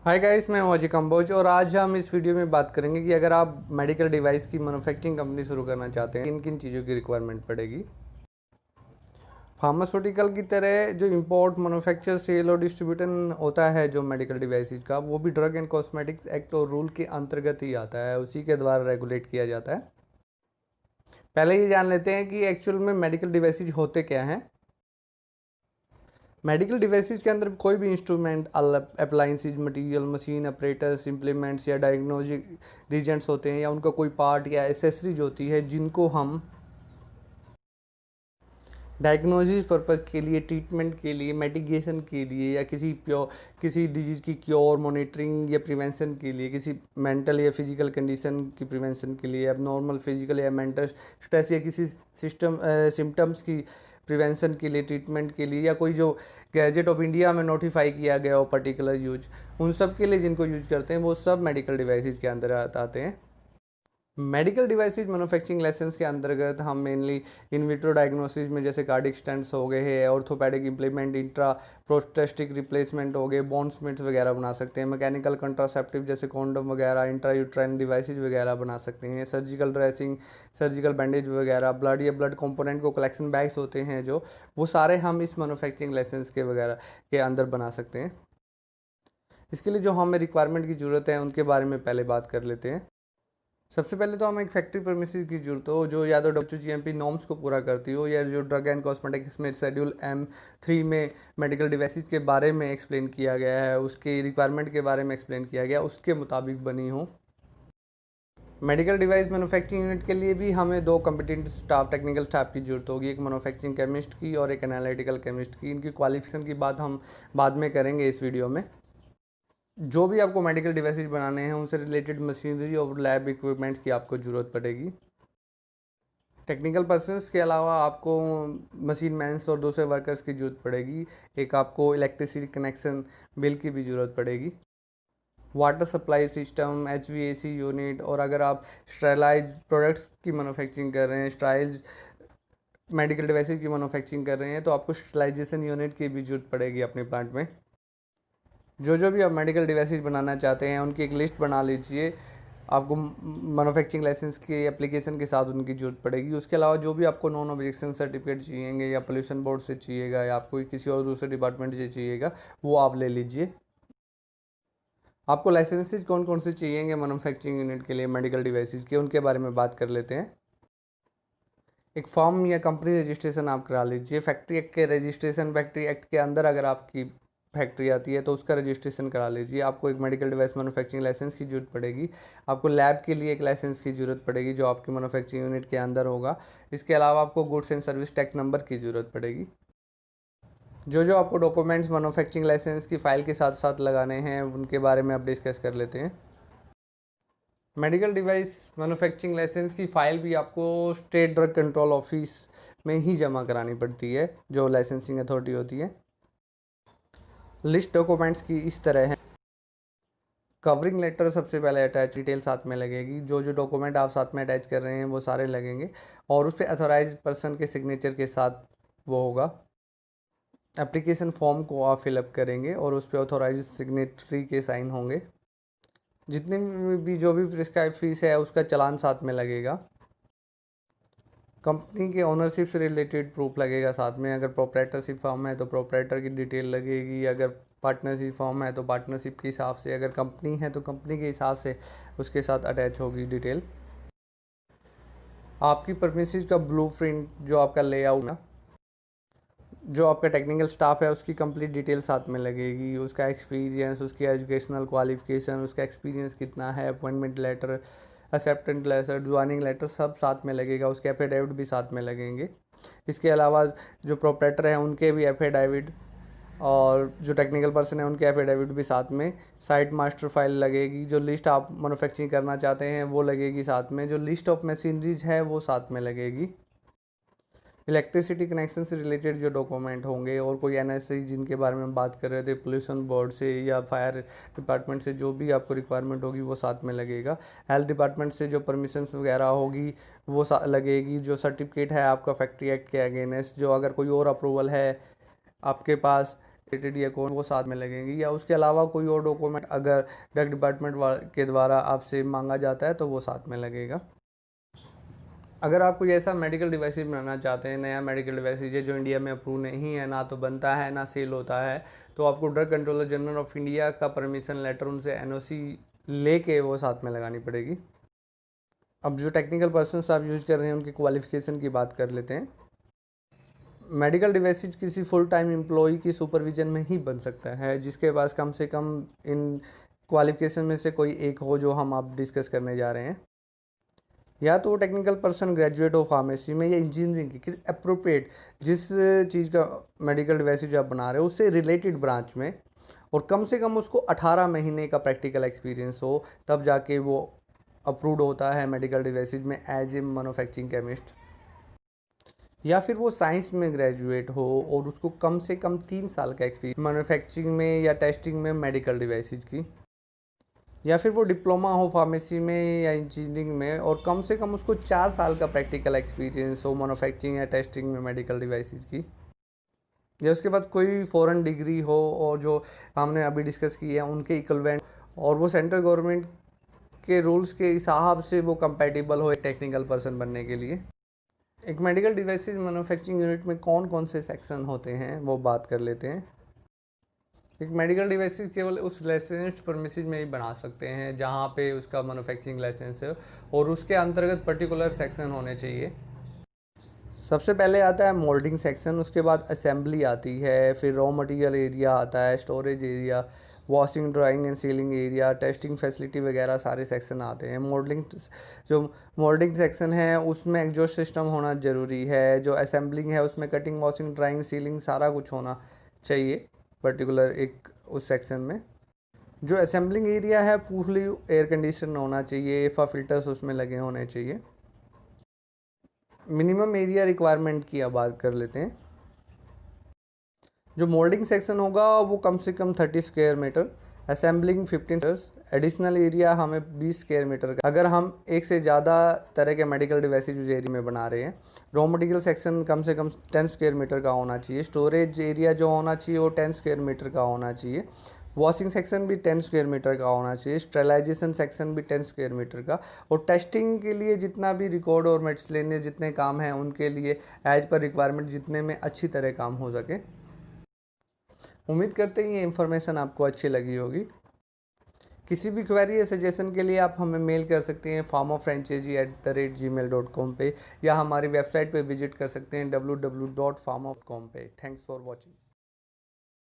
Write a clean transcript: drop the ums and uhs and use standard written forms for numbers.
Hi guys, मैं हूं अजय कंबोज और आज हम इस वीडियो में बात करेंगे कि अगर आप मेडिकल डिवाइस की मैन्युफैक्चरिंग कंपनी शुरू करना चाहते हैं किन किन चीज़ों की रिक्वायरमेंट पड़ेगी। फार्मास्यूटिकल की तरह जो इंपोर्ट मैन्युफैक्चर सेल और डिस्ट्रीब्यूशन होता है जो मेडिकल डिवाइसेज का, वो भी ड्रग एंड कॉस्मेटिक्स एक्ट और रूल के अंतर्गत ही आता है, उसी के द्वारा रेगुलेट किया जाता है। पहले ये जान लेते हैं कि एक्चुअल में मेडिकल डिवाइसेज होते क्या हैं। मेडिकल डिवाइसेज के अंदर कोई भी instrument, appliances, material, machine, operators, implements या डायग्नोस्टिक रीजेंट्स होते हैं या उनका कोई पार्ट या एसेसरीज होती है जिनको हम डायग्नोसिस पर्पज़ के लिए, ट्रीटमेंट के लिए, मेडिकेशन के लिए या किसी डिजीज़ की क्योर, मॉनिटरिंग या प्रिवेंशन के लिए, किसी मेंटल या फिजिकल कंडीशन की प्रिवेंशन के लिए, अब नॉर्मल फिजिकल या मेंटल स्ट्रेस या किसी सिम्टम्स की प्रिवेंशन के लिए, ट्रीटमेंट के लिए, या कोई जो गैजेट ऑफ इंडिया में नोटिफाई किया गया हो पर्टिकुलर यूज, उन सब के लिए जिनको यूज करते हैं वो सब मेडिकल डिवाइसेज के अंदर आते हैं। मेडिकल डिवाइसेज मैन्युफैक्चरिंग लाइसेंस के अंतर्गत हम मेनली इन विट्रो डायग्नोसिस में जैसे कार्डिक स्टेंट्स हो गए हैं, orthopaedic implement, intra prostatic replacement हो गए, बोन स्मिट्स वगैरह बना सकते हैं, मैकेनिकल कंट्रासेप्टिव जैसे कॉन्डम वगैरह, इंट्रा यूट्राइन डिवाइसेज वगैरह बना सकते हैं, सर्जिकल ड्रेसिंग, सर्जिकल बैंडेज वगैरह, ब्लड या ब्लड कंपोनेंट को कलेक्शन बैग्स होते हैं जो, वो सारे हम इस मैन्युफैक्चरिंग लाइसेंस के वगैरह के अंदर बना सकते हैं। इसके लिए जो हमें रिक्वायरमेंट की ज़रूरत है उनके बारे में पहले बात कर लेते हैं। सबसे पहले तो हमें एक फैक्ट्री प्रेमिसेस की जरूरत हो जो या तो WGMP नॉर्म्स को पूरा करती हो, या जो ड्रग एंड कॉस्मेटिक्स में शेड्यूल M3 में मेडिकल डिवाइसेस के बारे में एक्सप्लेन किया गया है, उसके रिक्वायरमेंट के बारे में एक्सप्लेन किया गया, उसके मुताबिक बनी हो। मेडिकल डिवाइस मैन्युफैक्चरिंग यूनिट के लिए भी हमें दो कॉम्पिटेंट स्टाफ, टेक्निकल स्टाफ की जरूरत होगी, एक मैन्युफैक्चरिंग केमिस्ट की और एक एनालिटिकल केमिस्ट की। इनकी क्वालिफिकेशन की बात हम बाद में करेंगे इस वीडियो में। जो भी आपको मेडिकल डिवाइसेज बनाने हैं उनसे रिलेटेड मशीनरी और लैब इक्विपमेंट्स की आपको ज़रूरत पड़ेगी। टेक्निकल पर्सनस के अलावा आपको मशीन मैन्स और दूसरे वर्कर्स की ज़रूरत पड़ेगी। एक आपको इलेक्ट्रिसिटी कनेक्शन बिल की भी ज़रूरत पड़ेगी। Water supply system, HVAC unit, और अगर आप स्टेरलाइज प्रोडक्ट्स की मैन्युफैक्चरिंग कर रहे हैं, स्टेराइज मेडिकल डिवाइसेज की मैन्युफैक्चरिंग कर रहे हैं, तो आपको स्टेरलाइजेशन यूनिट की भी ज़रूरत पड़ेगी अपने प्लांट में। जो भी आप मेडिकल डिवाइसेज बनाना चाहते हैं उनकी एक लिस्ट बना लीजिए। आपको मैन्युफैक्चरिंग लाइसेंस की एप्लीकेशन के साथ उनकी ज़रूरत पड़ेगी। उसके अलावा जो भी आपको नॉन ऑब्जेक्शन सर्टिफिकेट चाहिएंगे या पोल्यूशन बोर्ड से चाहिएगा या आपको किसी और दूसरे डिपार्टमेंट से चाहिएगा, वो आप ले लीजिए। आपको लाइसेंसेज कौन कौन से चाहिएंगे मैन्युफैक्चरिंग यूनिट के लिए मेडिकल डिवाइसेज के, उनके बारे में बात कर लेते हैं। एक फॉर्म या कंपनी रजिस्ट्रेशन आप करा लीजिए। फैक्ट्री एक्ट के रजिस्ट्रेशन, फैक्ट्री एक्ट के अंदर अगर आपकी फैक्ट्री आती है तो उसका रजिस्ट्रेशन करा लीजिए। आपको एक मेडिकल डिवाइस मैन्युफैक्चरिंग लाइसेंस की ज़रूरत पड़ेगी। आपको लैब के लिए एक लाइसेंस की ज़रूरत पड़ेगी जो आपकी मैन्युफैक्चरिंग यूनिट के अंदर होगा। इसके अलावा आपको goods and service tax number की ज़रूरत पड़ेगी। जो आपको डॉक्यूमेंट्स मैन्युफैक्चरिंग लाइसेंस की फ़ाइल के साथ साथ लगाने हैं उनके बारे में अब डिस्कस कर लेते हैं। मेडिकल डिवाइस मैन्युफैक्चरिंग लाइसेंस की फ़ाइल भी आपको स्टेट ड्रग कंट्रोल ऑफिस में ही जमा करानी पड़ती है, जो लाइसेंसिंग अथॉरिटी होती है। लिस्ट डॉक्यूमेंट्स की इस तरह है। कवरिंग लेटर सबसे पहले अटैच, डिटेल साथ में लगेगी। जो डॉक्यूमेंट आप साथ में अटैच कर रहे हैं वो सारे लगेंगे और उस पर अथॉराइज पर्सन के सिग्नेचर के साथ वो होगा। एप्लीकेशन फॉर्म को आप फिलअप करेंगे और उस पर ऑथोराइज सिग्नेटरी के साइन होंगे। जितने भी जो भी प्रिस्क्राइब फीस है उसका चालान साथ में लगेगा। कंपनी के ओनरशिप से रिलेटेड प्रूफ लगेगा साथ में। अगर प्रोप्राइटरशिप फॉर्म है तो प्रोप्राइटर की डिटेल लगेगी, अगर पार्टनरशिप फॉर्म है तो पार्टनरशिप के हिसाब से, अगर कंपनी है तो कंपनी के हिसाब से उसके साथ अटैच होगी डिटेल। आपकी परमिसेस का ब्लूप्रिंट, जो आपका लेआउट ना, जो आपका टेक्निकल स्टाफ है उसकी कंप्लीट डिटेल साथ में लगेगी। उसका एक्सपीरियंस, उसकी एजुकेशनल क्वालिफिकेशन, उसका एक्सपीरियंस कितना है, appointment letter, acceptance letter, joining letter सब साथ में लगेगा। उसके एफिडेविट भी साथ में लगेंगे। इसके अलावा जो प्रोप्राइटर हैं उनके भी एफिडेविट और जो टेक्निकल पर्सन है उनके एफिडेविट भी साथ में। साइट मास्टर फाइल लगेगी। जो लिस्ट आप मैन्युफैक्चरिंग करना चाहते हैं वो लगेगी साथ में। जो लिस्ट ऑफ मशीनरीज है वो साथ में लगेगी। इलेक्ट्रिसिटी कनेक्शन से रिलेटेड जो डॉक्यूमेंट होंगे और कोई NSC जिनके बारे में हम बात कर रहे थे, पोल्यूशन बोर्ड से या फायर डिपार्टमेंट से जो भी आपको रिक्वायरमेंट होगी वो साथ में लगेगा। हेल्थ डिपार्टमेंट से जो परमिशंस वगैरह होगी वो लगेगी। जो सर्टिफिकेट है आपका फैक्ट्री एक्ट के अगेंस्ट, जो अगर कोई और अप्रूवल है आपके पास रिलेटेड या कौन वो साथ में लगेंगी, या उसके अलावा कोई और डॉक्यूमेंट अगर ड्रग डिपार्टमेंट के द्वारा आपसे मांगा जाता है तो वो साथ में लगेगा। अगर आप कोई ऐसा मेडिकल डिवाइसेज बनाना चाहते हैं, नया मेडिकल डिवाइसेज है जो इंडिया में अप्रूव नहीं है, ना तो बनता है ना सेल होता है, तो आपको drug controller general of India का परमिशन लेटर, उनसे एनओसी लेके वो साथ में लगानी पड़ेगी। अब जो टेक्निकल पर्सन्स आप यूज़ कर रहे हैं उनकी क्वालिफिकेशन की बात कर लेते हैं। मेडिकल डिवाइसेज किसी फुल टाइम एम्प्लॉई की सुपरविजन में ही बन सकता है, जिसके पास कम से कम इन क्वालिफिकेशन में से कोई एक हो जो हम आप डिस्कस करने जा रहे हैं। या तो टेक्निकल पर्सन ग्रेजुएट हो फार्मेसी में या इंजीनियरिंग की अप्रोप्रिएट जिस चीज़ का मेडिकल डिवाइसेज आप बना रहे हो उससे रिलेटेड ब्रांच में, और कम से कम उसको 18 महीने का प्रैक्टिकल एक्सपीरियंस हो, तब जाके वो अप्रूव्ड होता है मेडिकल डिवाइसेज में एज ए मैन्युफैक्चरिंग केमिस्ट। या फिर वो साइंस में ग्रेजुएट हो और उसको कम से कम 3 साल का एक्सपीरियंस मैन्युफैक्चरिंग में या टेस्टिंग में मेडिकल डिवाइसेज की। या फिर वो डिप्लोमा हो फार्मेसी में या इंजीनियरिंग में और कम से कम उसको 4 साल का प्रैक्टिकल एक्सपीरियंस हो मैन्युफैक्चरिंग या टेस्टिंग में मेडिकल डिवाइसेज की। या उसके बाद कोई फॉरेन डिग्री हो और जो हमने अभी डिस्कस की है उनके इक्विवेलेंट, और वो सेंट्रल गवर्नमेंट के रूल्स के हिसाब से वो कंपैटिबल हो एक टेक्निकल पर्सन बनने के लिए। एक मेडिकल डिवाइसेज मैन्युफैक्चरिंग यूनिट में कौन कौन से सेक्शन होते हैं वो बात कर लेते हैं। एक मेडिकल डिवाइसेज केवल उस लाइसेंस्ड परमिसेज में ही बना सकते हैं जहाँ पे उसका मैन्युफैक्चरिंग लाइसेंस है, और उसके अंतर्गत पर्टिकुलर सेक्शन होने चाहिए। सबसे पहले आता है मोल्डिंग सेक्शन, उसके बाद असेंबली आती है, फिर रॉ मटेरियल एरिया आता है, storage area, washing drawing and ceiling area, testing facility वगैरह सारे सेक्शन आते हैं। जो मोल्डिंग सेक्शन है उसमें एग्जॉस्ट सिस्टम होना ज़रूरी है। जो असेंबलिंग है उसमें कटिंग, वॉशिंग, ड्राइंग, सीलिंग सारा कुछ होना चाहिए पर्टिकुलर एक उस सेक्शन में। जो असेंबलिंग एरिया है पूरी एयर कंडीशन होना चाहिए, एफा फिल्टर्स उसमें लगे होने चाहिए। मिनिमम एरिया रिक्वायरमेंट की अब बात कर लेते हैं। जो मोल्डिंग सेक्शन होगा वो कम से कम 30 square meter, assembling 15 additional area हमें 20 स्क्वायर मीटर का अगर हम एक से ज़्यादा तरह के मेडिकल डिवाइसेज उस एरिया में बना रहे हैं। रॉ मटेरियल सेक्शन कम से कम 10 स्क्वायर मीटर का होना चाहिए। स्टोरेज एरिया जो होना चाहिए वो 10 स्क्वायर मीटर का होना चाहिए। वॉशिंग सेक्शन भी 10 स्क्वायर मीटर का होना चाहिए। स्टेरिलाइजेशन सेक्शन भी 10 स्क्वायर मीटर का, और टेस्टिंग के लिए जितना भी रिकॉर्ड और मिसलेनियस जितने काम हैं उनके लिए एज पर रिक्वायरमेंट जितने में अच्छी तरह काम हो सके। उम्मीद करते हैं ये इन्फॉर्मेशन आपको अच्छी लगी होगी। किसी भी क्वेरी या सजेशन के लिए आप हमें मेल कर सकते हैं farmofranchisee@gmail.com पे, या हमारी वेबसाइट पे विजिट कर सकते हैं www.farmof.com पे। Thanks for watching.